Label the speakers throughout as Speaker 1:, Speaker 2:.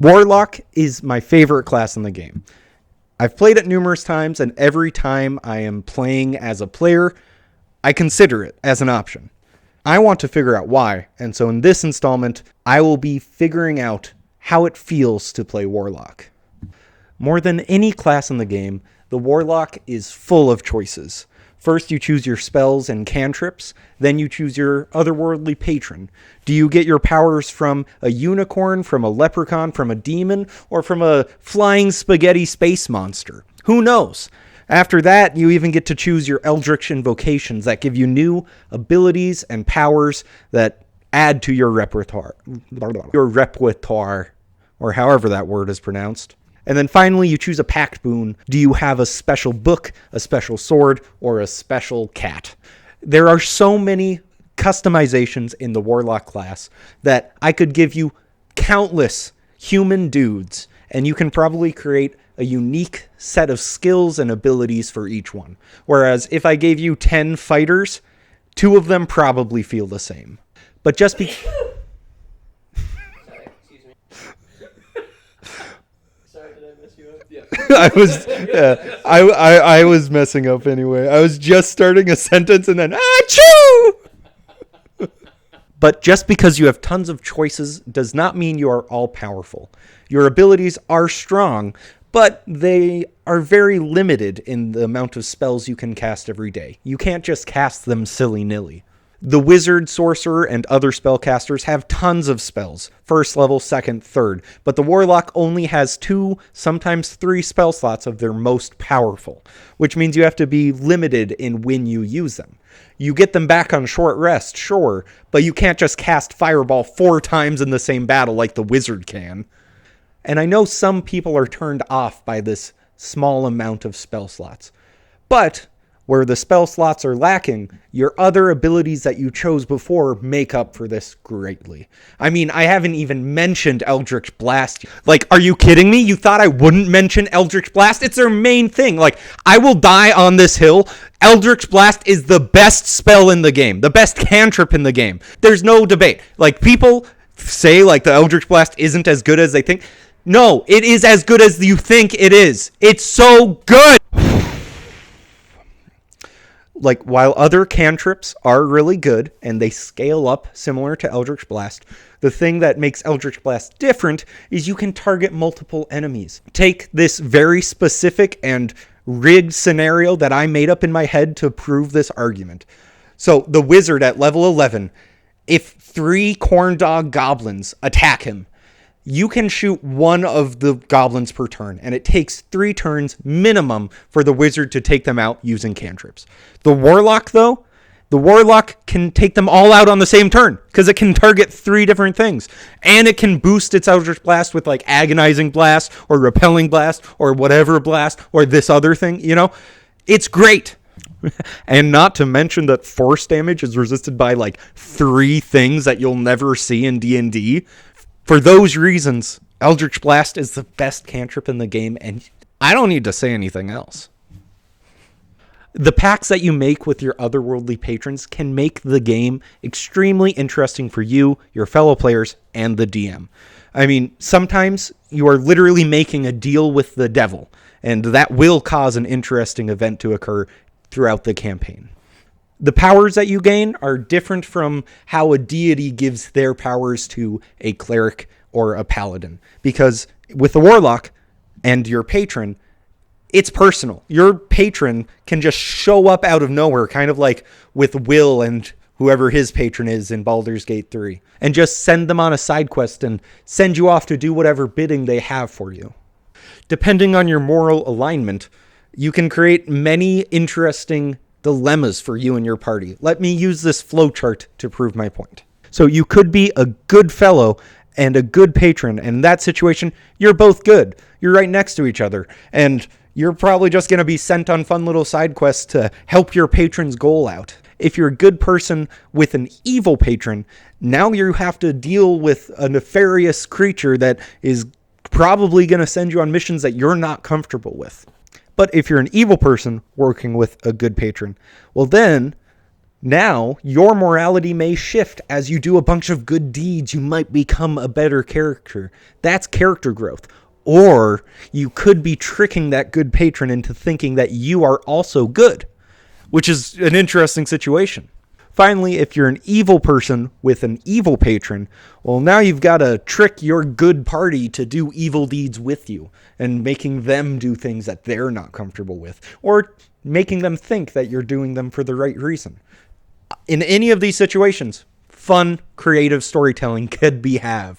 Speaker 1: Warlock is my favorite class in the game. I've played it numerous times, and every time I am playing as a player, I consider it as an option. I want to figure out why, and so in this installment, I will be figuring out how it feels to play Warlock. More than any class in the game, the Warlock is full of choices. First, you choose your spells and cantrips, then you choose your otherworldly patron. Do you get your powers from a unicorn, from a leprechaun, from a demon, or from a flying spaghetti space monster? Who knows? After that, you even get to choose your eldritch invocations that give you new abilities and powers that add to your repertoire. Or however that word is pronounced. And then finally, you choose a pact boon. Do you have a special book, a special sword, or a special cat? There are so many customizations in the Warlock class that I could give you countless human dudes, and you can probably create a unique set of skills and abilities for each one. Whereas if I gave you 10 fighters, 2 of them probably feel the same. But just be... I was messing up anyway. I was just starting a sentence and then achoo! But just because you have tons of choices does not mean you are all powerful. Your abilities are strong, but they are very limited in the amount of spells you can cast every day. You can't just cast them silly-nilly. The wizard, sorcerer, and other spellcasters have tons of spells, first level, second, third, but the warlock only has 2, sometimes 3 spell slots of their most powerful, which means you have to be limited in when you use them. You get them back on short rest, sure, but you can't just cast Fireball 4 times in the same battle like the wizard can. And I know some people are turned off by this small amount of spell slots, but where the spell slots are lacking, your other abilities that you chose before make up for this greatly. I mean, I haven't even mentioned Eldritch Blast. Like, are you kidding me? You thought I wouldn't mention Eldritch Blast? It's their main thing. Like, I will die on this hill. Eldritch Blast is the best spell in the game, the best cantrip in the game. There's no debate. Like, people say, like, the Eldritch Blast isn't as good as they think. No, it is as good as you think it is. It's so good! Like, while other cantrips are really good, and they scale up similar to Eldritch Blast, the thing that makes Eldritch Blast different is you can target multiple enemies. Take this very specific and rigged scenario that I made up in my head to prove this argument. So, the wizard at level 11, if 3 corn dog goblins attack him, you can shoot one of the goblins per turn, and it takes 3 turns minimum for the wizard to take them out using cantrips. The warlock, though, the warlock can take them all out on the same turn, because it can target 3 different things. And it can boost its Eldritch Blast with, like, Agonizing Blast, or Repelling Blast, or whatever blast, or this other thing, you know? It's great! And not to mention that force damage is resisted by, like, 3 things that you'll never see in D&D. For those reasons, Eldritch Blast is the best cantrip in the game, and I don't need to say anything else. The pacts that you make with your otherworldly patrons can make the game extremely interesting for you, your fellow players, and the DM. I mean, sometimes you are literally making a deal with the devil, and that will cause an interesting event to occur throughout the campaign. The powers that you gain are different from how a deity gives their powers to a cleric or a paladin. Because with the warlock and your patron, it's personal. Your patron can just show up out of nowhere, kind of like with Will and whoever his patron is in Baldur's Gate 3, and just send them on a side quest and send you off to do whatever bidding they have for you. Depending on your moral alignment, you can create many interesting dilemmas for you and your party. Let me use this flowchart to prove my point. So you could be a good fellow and a good patron, and in that situation, you're both good. You're right next to each other, and you're probably just going to be sent on fun little side quests to help your patron's goal out. If you're a good person with an evil patron, now you have to deal with a nefarious creature that is probably going to send you on missions that you're not comfortable with. But if you're an evil person working with a good patron, well then, Now, your morality may shift as you do a bunch of good deeds. You might become a better character. That's character growth. Or you could be tricking that good patron into thinking that you are also good, which is an interesting situation. Finally, if you're an evil person with an evil patron, well, now you've got to trick your good party to do evil deeds with you and making them do things that they're not comfortable with, or making them think that you're doing them for the right reason. In any of these situations, fun, creative storytelling could be had.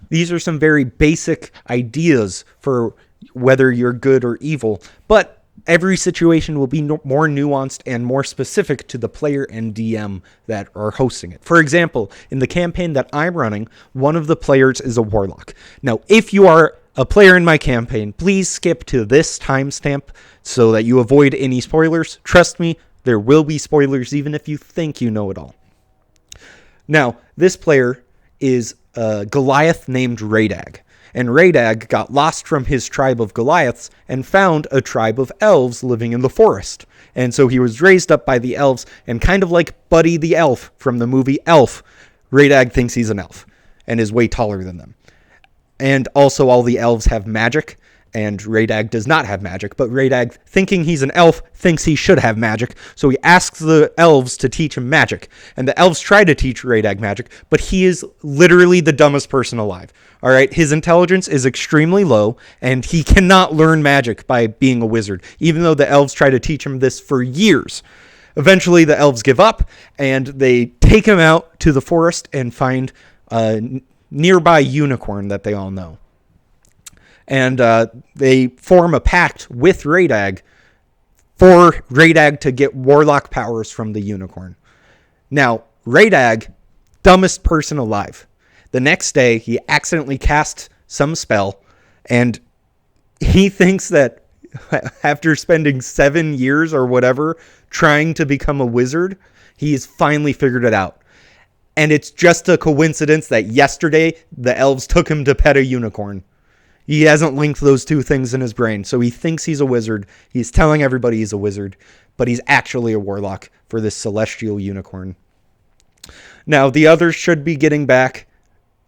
Speaker 1: These are some very basic ideas for whether you're good or evil, but every situation will be more nuanced and more specific to the player and DM that are hosting it. For example, in the campaign that I'm running, one of the players is a warlock. Now, if you are a player in my campaign, please skip to this timestamp so that you avoid any spoilers. Trust me, there will be spoilers even if you think you know it all. Now, this player is a Goliath named Radag. And Radag got lost from his tribe of Goliaths and found a tribe of elves living in the forest. And so he was raised up by the elves, and kind of like Buddy the Elf from the movie Elf, Radag thinks he's an elf and is way taller than them. And also all the elves have magic, and Radag does not have magic, but Radag, thinking he's an elf, thinks he should have magic, so he asks the elves to teach him magic. And the elves try to teach Radag magic, but he is literally the dumbest person alive. All right, his intelligence is extremely low, and he cannot learn magic by being a wizard, even though the elves try to teach him this for years. Eventually, the elves give up, and they take him out to the forest and find a nearby unicorn that they all know. And they form a pact with Radag for Radag to get warlock powers from the unicorn. Now, Radag, dumbest person alive. The next day, he accidentally casts some spell, and he thinks that after spending 7 years or whatever trying to become a wizard, he's finally figured it out. And it's just a coincidence that yesterday, the elves took him to pet a unicorn. He hasn't linked those two things in his brain, so he thinks he's a wizard. He's telling everybody he's a wizard, but he's actually a warlock for this celestial unicorn. Now, the others should be getting back.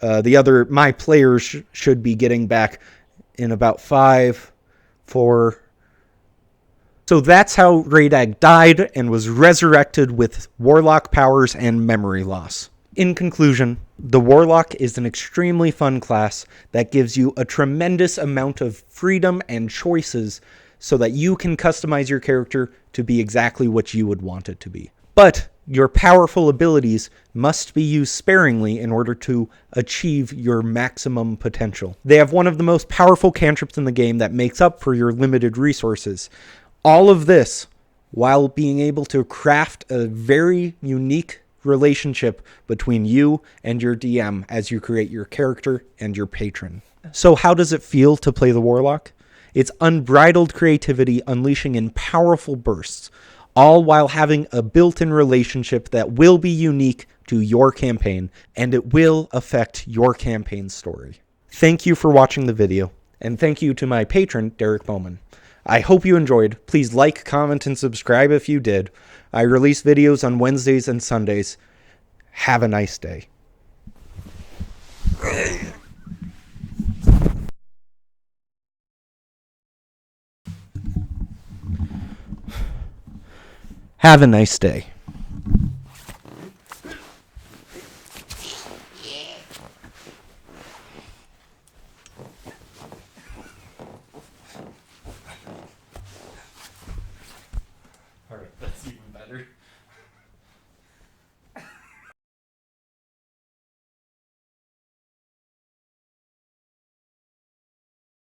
Speaker 1: My players should be getting back in about 5, 4. So that's how Radag died and was resurrected with warlock powers and memory loss. In conclusion, the Warlock is an extremely fun class that gives you a tremendous amount of freedom and choices so that you can customize your character to be exactly what you would want it to be. But your powerful abilities must be used sparingly in order to achieve your maximum potential. They have one of the most powerful cantrips in the game that makes up for your limited resources. All of this while being able to craft a very unique relationship between you and your DM as you create your character and your patron. So how does it feel to play the Warlock? It's unbridled creativity unleashing in powerful bursts, all while having a built-in relationship that will be unique to your campaign, and it will affect your campaign story. Thank you for watching the video, and thank you to my patron, Derek Bowman. I hope you enjoyed. Please like, comment, and subscribe if you did. I release videos on Wednesdays and Sundays. Have a nice day. Have a nice day.